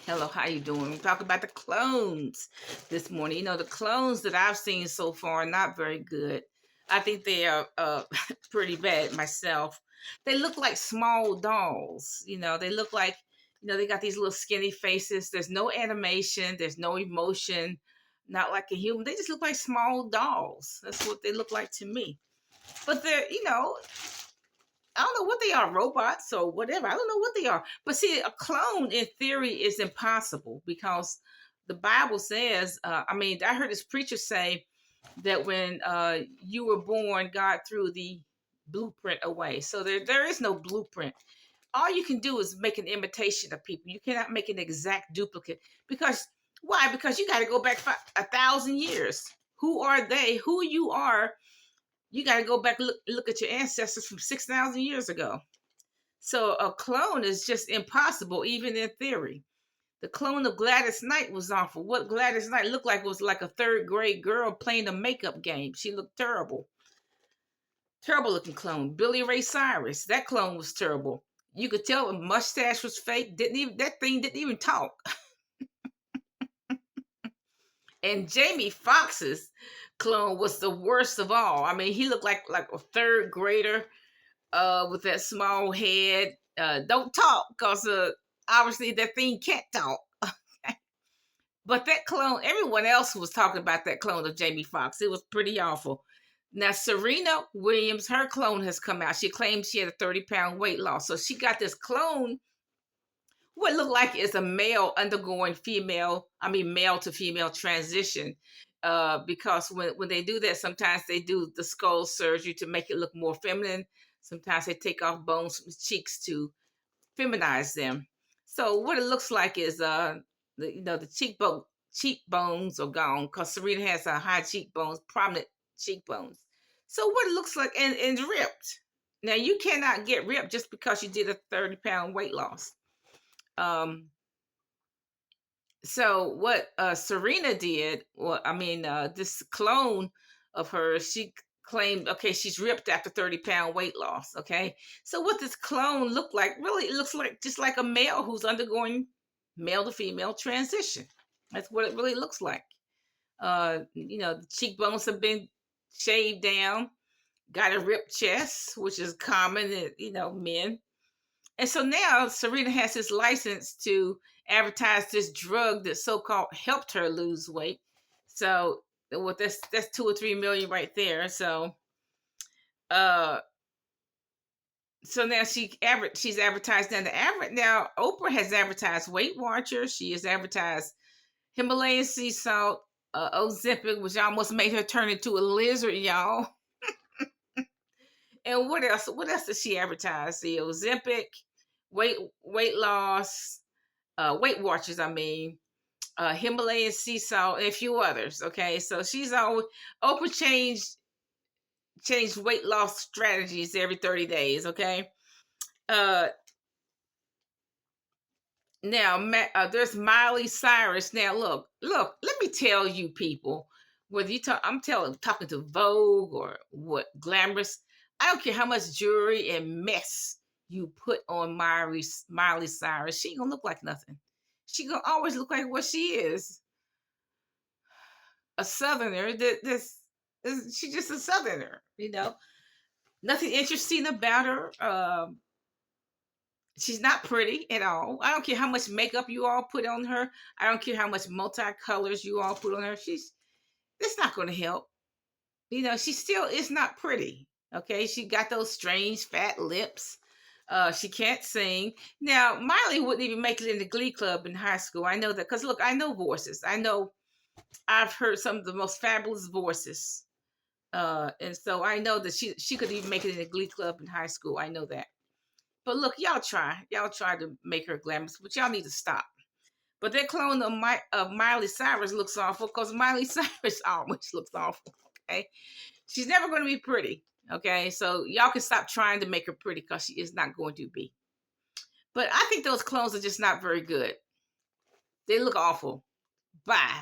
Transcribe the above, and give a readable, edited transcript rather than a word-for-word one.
Hello, how you doing? We're talking about the clones this morning. The clones that I've seen so far are not very good. I think they are pretty bad myself. They look like small dolls. They look like, they got these little skinny faces. There's no animation, there's no emotion, not like a human. They just look like small dolls. That's what they look like to me. But I don't know what they are, robots or whatever. I don't know what they are. But see, a clone in theory is impossible because the Bible says, I heard this preacher say that when you were born, God threw the blueprint away. So there is no blueprint. All you can do is make an imitation of people. You cannot make an exact duplicate. Because why? Because you got to go back 1,000 years. Who are they? Who you are, you got to go back look at your ancestors from 6,000 years ago. So a clone is just impossible, even in theory. The clone of Gladys Knight was awful. What Gladys Knight looked like was like a third grade girl playing a makeup game. She looked terrible. Terrible looking clone. Billy Ray Cyrus, that clone was terrible. You could tell the mustache was fake. That thing didn't even talk. And Jamie Foxx's clone was the worst of all. I mean, he looked like a third grader with that small head. Don't talk because obviously that thing can't talk. But that clone, everyone else was talking about that clone of Jamie Foxx. It was pretty awful. Now, Serena Williams, her clone has come out. She claims she had a 30-pound weight loss. So she got this clone, what looked like is a male undergoing male to female transition. Because when they do that, sometimes they do the skull surgery to make it look more feminine. Sometimes they take off bones from the cheeks to feminize them. So what it looks like is the cheekbones are gone because Serena has high cheekbones, prominent cheekbones. So what it looks like and ripped. Now you cannot get ripped just because you did a 30-pound weight loss. So what Serena did, this clone of hers, she claimed, okay, she's ripped after 30-pound weight loss. Okay. So what this clone looked like, really, it looks like just like a male who's undergoing male to female transition. That's what it really looks like. The cheekbones have been shaved down, got a ripped chest, which is common in, men. And so now Serena has this license to advertise this drug that so-called helped her lose weight. So what that's 2 or 3 million right there. Uh so now she's advertised now Oprah has advertised Weight Watchers. She has advertised Himalayan sea salt, Ozempic, which almost made her turn into a lizard, y'all. And what else? What else does she advertise? The Ozempic, weight loss, Weight Watchers, Himalayan sea salt, and a few others. Okay, so she's always Oprah changed weight loss strategies every 30 days. Okay, uh, now there's Miley Cyrus. Now look, let me tell you, people, whether talking to Vogue or what Glamorous, I don't care how much jewelry and mess you put on Miley Cyrus, she ain't gonna look like nothing. She gonna always look like what she is, a Southerner. She's just a Southerner. Nothing interesting about her. She's not pretty at all. I don't care how much makeup you all put on her. I don't care how much multicolors you all put on her. That's not going to help. She still is not pretty. Okay, she got those strange fat lips. She can't sing. Now, Miley wouldn't even make it in the Glee Club in high school. I know that because look, I know voices. I've heard some of the most fabulous voices. And so I know that she could even make it in the Glee Club in high school. I know that. But look, y'all try to make her glamorous, but y'all need to stop. But that clone of Miley Cyrus looks awful because Miley Cyrus always looks awful. Okay, she's never going to be pretty. Okay, so y'all can stop trying to make her pretty because she is not going to be. But I think those clones are just not very good. They look awful. Bye.